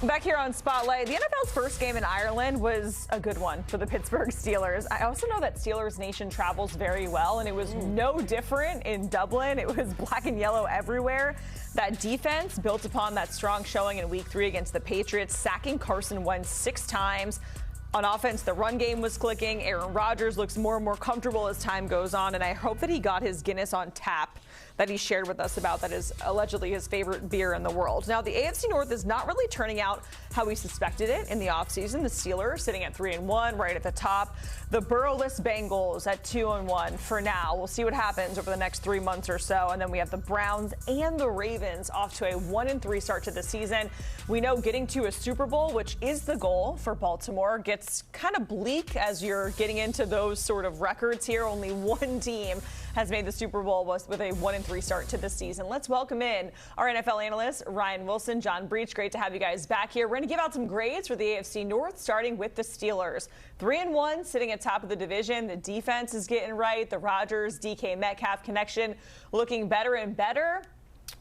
Back here on Spotlight, the NFL's first game in Ireland was a good one for the Pittsburgh Steelers. I also know that Steelers Nation travels very well, and it was no different in Dublin. It was black and yellow everywhere. That defense built upon that strong showing in Week 3 against the Patriots, sacking Carson Wentz 6 times. On offense, the run game was clicking. Aaron Rodgers looks more and more comfortable as time goes on, and I hope that he got his Guinness on tap that he shared with us about that is allegedly his favorite beer in the world. Now, the AFC North is not really turning out how we suspected it in the offseason. The Steelers sitting at 3-1, right at the top. The Burrow-less Bengals at 2-1 for now. We'll see what happens over the next 3 months or so. And then we have the Browns and the Ravens off to a 1-3 start to the season. We know getting to a Super Bowl, which is the goal for Baltimore, gets kind of bleak as you're getting into those sort of records here. Only one team has made the Super Bowl with a 1-3 start to the season. Let's welcome in our NFL analyst, Ryan Wilson, John Breech. Great to have you guys back here. We're going to give out some grades for the AFC North, starting with the Steelers. 3-1, sitting at top of the division. The defense is getting right. The Rodgers, DK Metcalf connection looking better and better.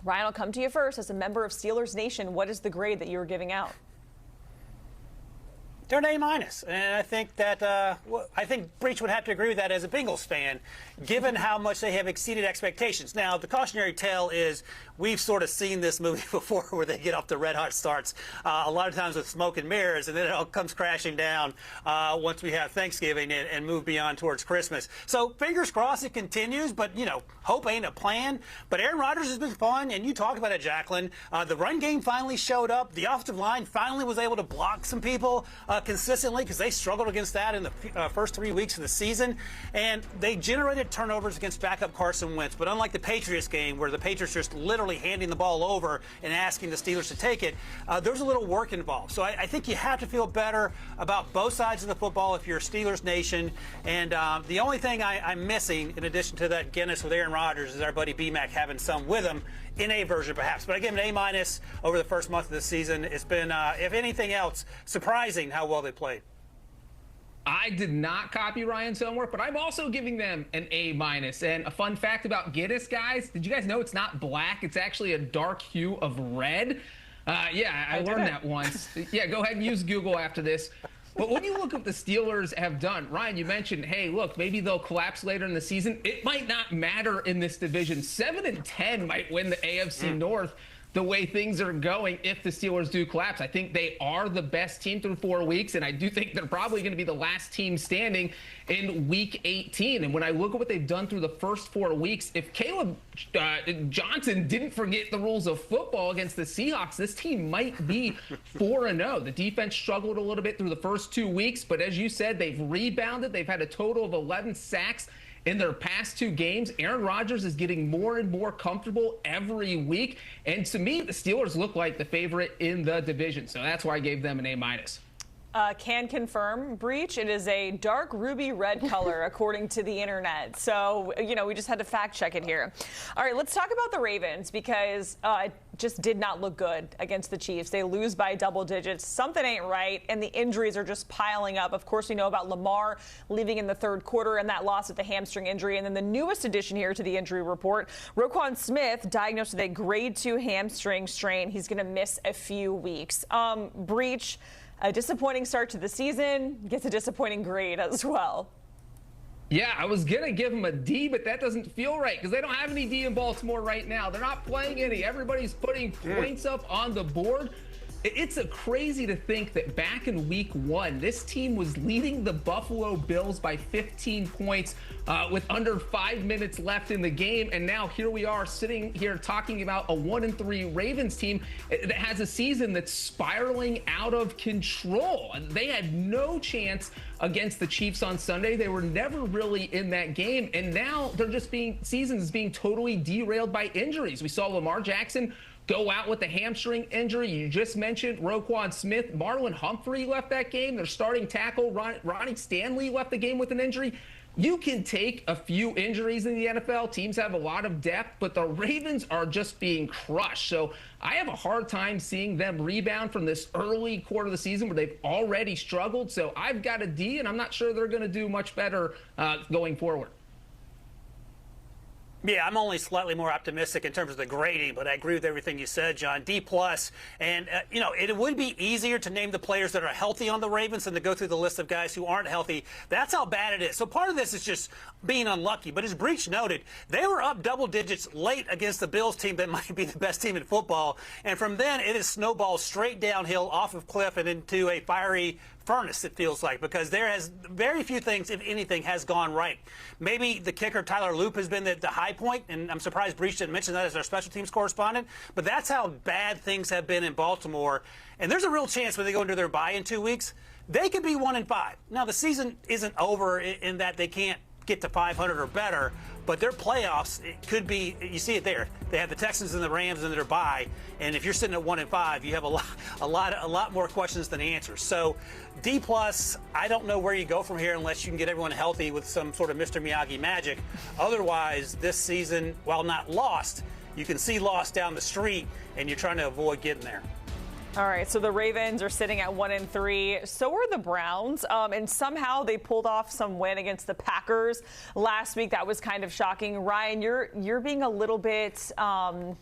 Ryan, I'll come to you first. As a member of Steelers Nation, what is the grade that you're giving out? They're an A-, and I think that I think Breech would have to agree with that as a Bengals fan, given how much they have exceeded expectations. Now, the cautionary tale is we've sort of seen this movie before, where they get off the red-hot starts a lot of times with smoke and mirrors, and then it all comes crashing down once we have Thanksgiving and move beyond towards Christmas. So fingers crossed it continues, but you know, hope ain't a plan. But Aaron Rodgers has been fun, and you talked about it, Jacqueline. The run game finally showed up. The offensive line finally was able to block some people consistently, because they struggled against that in the first 3 weeks of the season, and they generated turnovers against backup Carson Wentz. But unlike the Patriots game, where the Patriots just literally handing the ball over and asking the Steelers to take it, there's a little work involved. So I think you have to feel better about both sides of the football if you're Steelers Nation. And the only thing I'm missing, in addition to that Guinness with Aaron Rodgers, is our buddy B-Mac having some with him in A version perhaps. But I give him an A- over the first month of the season. It's been, if anything else, surprising how well they played. I did not copy Ryan's homework, but I'm also giving them an A-. And a fun fact about Guinness, guys, did you guys know it's not black? It's actually a dark hue of red. Yeah, I learned that once. Yeah, go ahead and use Google after this. But when you look at what the Steelers have done, Ryan, you mentioned, hey, look, maybe they'll collapse later in the season. It might not matter in this division. 7-10 might win the AFC North the way things are going if the Steelers do collapse. I think they are the best team through 4 weeks, and I do think they're probably going to be the last team standing in Week 18. And when I look at what they've done through the first 4 weeks, if Caleb Johnson didn't forget the rules of football against the Seahawks, this team might be 4-0. The defense struggled a little bit through the first 2 weeks, but as you said, they've rebounded. They've had a total of 11 sacks in their past 2 games. Aaron Rodgers is getting more and more comfortable every week. And to me, the Steelers look like the favorite in the division. So that's why I gave them an A-. Can confirm, Breech, it is a dark ruby red color, according to the internet. So, you know, we just had to fact check it here. All right, let's talk about the Ravens, because it just did not look good against the Chiefs. They lose by double digits. Something ain't right, and the injuries are just piling up. Of course, we know about Lamar leaving in the third quarter and that loss with the hamstring injury. And then the newest addition here to the injury report, Roquan Smith diagnosed with a grade 2 hamstring strain. He's going to miss a few weeks. Breech, a disappointing start to the season, gets a disappointing grade as well. Yeah, I was going to give them a D, but that doesn't feel right because they don't have any D in Baltimore right now. They're not playing any. Everybody's putting points up on the board. It's crazy to think that back in Week 1, this team was leading the Buffalo Bills by 15 points with under 5 minutes left in the game. And now here we are sitting here talking about a 1-3 Ravens team that has a season that's spiraling out of control. And they had no chance against the Chiefs on Sunday. They were never really in that game. And now they're just seasons being totally derailed by injuries. We saw Lamar Jackson go out with a hamstring injury. You just mentioned Roquan Smith. Marlon Humphrey left that game. Their starting tackle, Ronnie Stanley, left the game with an injury. You can take a few injuries in the NFL. Teams have a lot of depth, but the Ravens are just being crushed. So I have a hard time seeing them rebound from this early quarter of the season where they've already struggled. So I've got a D, and I'm not sure they're going to do much better going forward. Yeah, I'm only slightly more optimistic in terms of the grading, but I agree with everything you said, John. D+. And, it would be easier to name the players that are healthy on the Ravens than to go through the list of guys who aren't healthy. That's how bad it is. So part of this is just being unlucky. But as Breech noted, they were up double digits late against the Bills team that might be the best team in football. And from then, it has snowballed straight downhill off of cliff and into a fiery furnace, it feels like, because there has very few things, if anything, has gone right. Maybe the kicker, Tyler Loop, has been the high point, and I'm surprised Breech didn't mention that as our special teams correspondent, but that's how bad things have been in Baltimore. And there's a real chance when they go into their bye in 2 weeks, they could be 1-5. Now, the season isn't over in that they can't get to 500 or better, but their playoffs, it could be, you see it there. They have the Texans and the Rams in their bye, and if you're sitting at 1-5, you have a lot more questions than answers. So D+, I don't know where you go from here unless you can get everyone healthy with some sort of Mr. Miyagi magic. Otherwise, this season, while not lost, you can see loss down the street, and you're trying to avoid getting there. All right, so the Ravens are sitting at 1-3. So are the Browns, and somehow they pulled off some win against the Packers last week. That was kind of shocking. Ryan, you're being a little bit of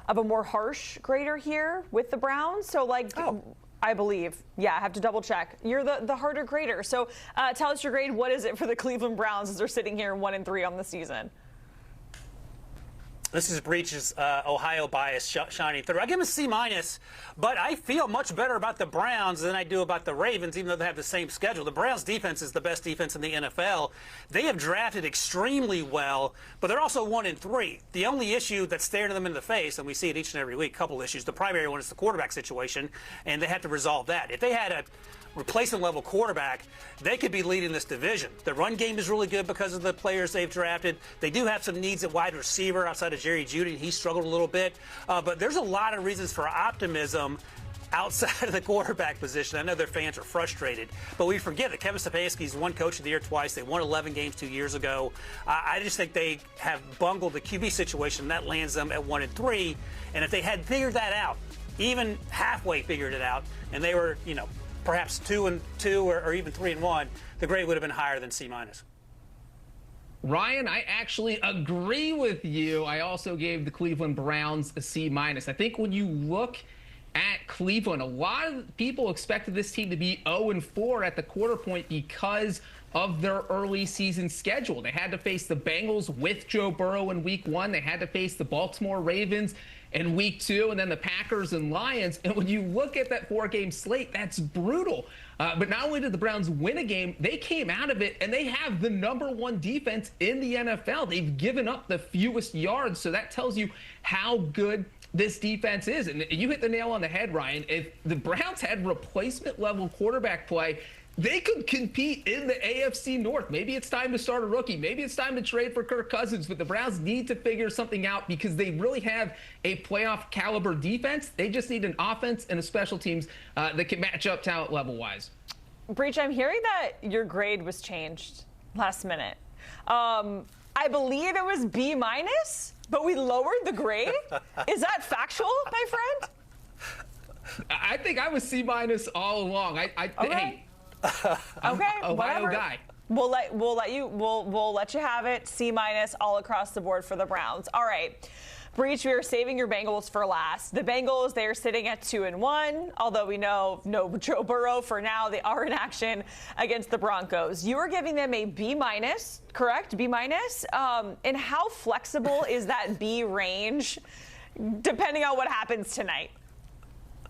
a more harsh grader here with the Browns. So, I believe. Yeah, I have to double check. You're the harder grader. So tell us your grade. What is it for the Cleveland Browns as they're sitting here 1-3 on the season? This is Breech's Ohio bias shining through. I give him a C-, but I feel much better about the Browns than I do about the Ravens, even though they have the same schedule. The Browns' defense is the best defense in the NFL. They have drafted extremely well, but they're also 1-3. The only issue that's staring them in the face, and we see it each and every week, a couple issues. The primary one is the quarterback situation, and they have to resolve that. If they had a replacement level quarterback, they could be leading this division. The run game is really good because of the players they've drafted. They do have some needs at wide receiver outside of Jerry Jeudy, and he struggled a little bit. But there's a lot of reasons for optimism outside of the quarterback position. I know their fans are frustrated, but we forget that Kevin Stefanski's won Coach of the Year twice. They won 11 games 2 years ago. I just think they have bungled the QB situation. That lands them at 1-3. And if they had figured that out, even halfway figured it out, and they were, perhaps 2-2 or even 3-1, the grade would have been higher than C-. Ryan, I actually agree with you. I also gave the Cleveland Browns a C-. I think when you look at Cleveland, a lot of people expected this team to be 0-4 at the quarter point because of their early season schedule. They had to face the Bengals with Joe Burrow in week 1. They had to face the Baltimore Ravens in week 2, and then the Packers and Lions. And when you look at that 4-game slate, that's brutal. But not only did the Browns win a game, they came out of it, and they have the #1 defense in the NFL. They've given up the fewest yards, so that tells you how good this defense is. And you hit the nail on the head, Ryan. If the Browns had replacement-level quarterback play, they could compete in the AFC North. Maybe it's time to start a rookie. Maybe it's time to trade for Kirk Cousins, but the Browns need to figure something out because they really have a playoff caliber defense. They just need an offense and a special teams that can match up talent level-wise. Breech, I'm hearing that your grade was changed last minute. I believe it was B-, but we lowered the grade? Is that factual, my friend? I think I was C- all along. Okay. Hey, I'm Ohio whatever. Guy. We'll let you have it. C- all across the board for the Browns. All right. Breech, we are saving your Bengals for last. The Bengals, they are sitting at 2-1, although we know no Joe Burrow for now. They are in action against the Broncos. You are giving them a B-, correct? B-. And how flexible is that B range depending on what happens tonight?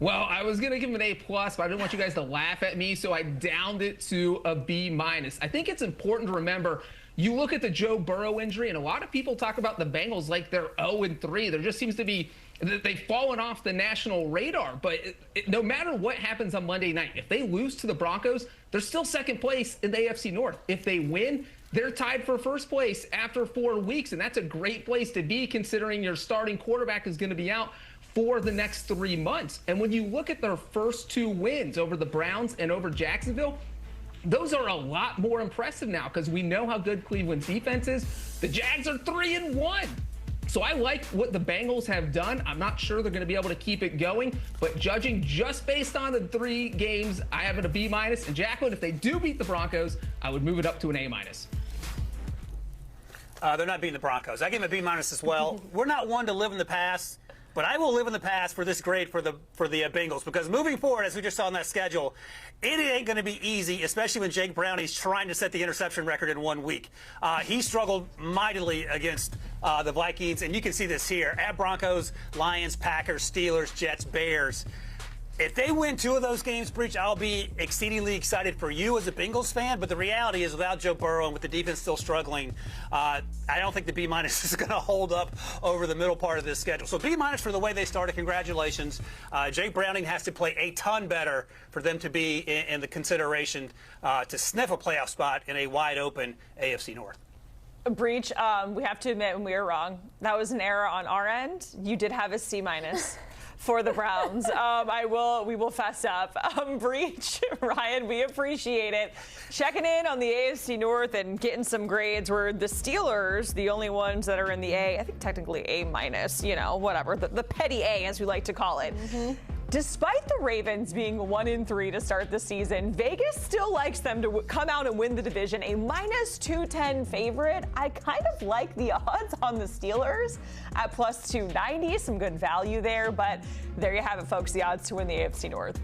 Well, I was going to give him an A+, but I didn't want you guys to laugh at me, so I downed it to a B-. I think it's important to remember, you look at the Joe Burrow injury, and a lot of people talk about the Bengals like they're 0-3. There just seems to be, they've fallen off the national radar. But no matter what happens on Monday night, if they lose to the Broncos, they're still second place in the AFC North. If they win, they're tied for first place after 4 weeks, and that's a great place to be considering your starting quarterback is going to be out for the next 3 months. And when you look at their first 2 wins over the Browns and over Jacksonville, those are a lot more impressive now because we know how good Cleveland's defense is. The Jags are 3-1. So I like what the Bengals have done. I'm not sure they're going to be able to keep it going, but judging just based on the 3 games, I have it a B-. And Jacqueline, if they do beat the Broncos, I would move it up to an A-. They're not beating the Broncos. I give them a B- as well. We're not one to live in the past, but I will live in the past for this grade for the Bengals, because moving forward, as we just saw on that schedule, it ain't going to be easy, especially when Jake Browning's trying to set the interception record in 1 week. He struggled mightily against the Vikings, and you can see this here. At Broncos, Lions, Packers, Steelers, Jets, Bears. If they win 2 of those games, Breech, I'll be exceedingly excited for you as a Bengals fan. But the reality is, without Joe Burrow and with the defense still struggling, I don't think the B- is going to hold up over the middle part of this schedule. So B- for the way they started. Congratulations. Jake Browning has to play a ton better for them to be in the consideration to sniff a playoff spot in a wide open AFC North. Breech, we have to admit when we were wrong. That was an error on our end. You did have a C- for the Browns. We will fess up. Breech, Ryan, we appreciate it. Checking in on the AFC North and getting some grades. Where the Steelers, the only ones that are in the A, I think technically A-, whatever, the petty A, as we like to call it. Despite the Ravens being 1-3 to start the season, Vegas still likes them to come out and win the division. A -210 favorite. I kind of like the odds on the Steelers at +290. Some good value there, but there you have it, folks. The odds to win the AFC North.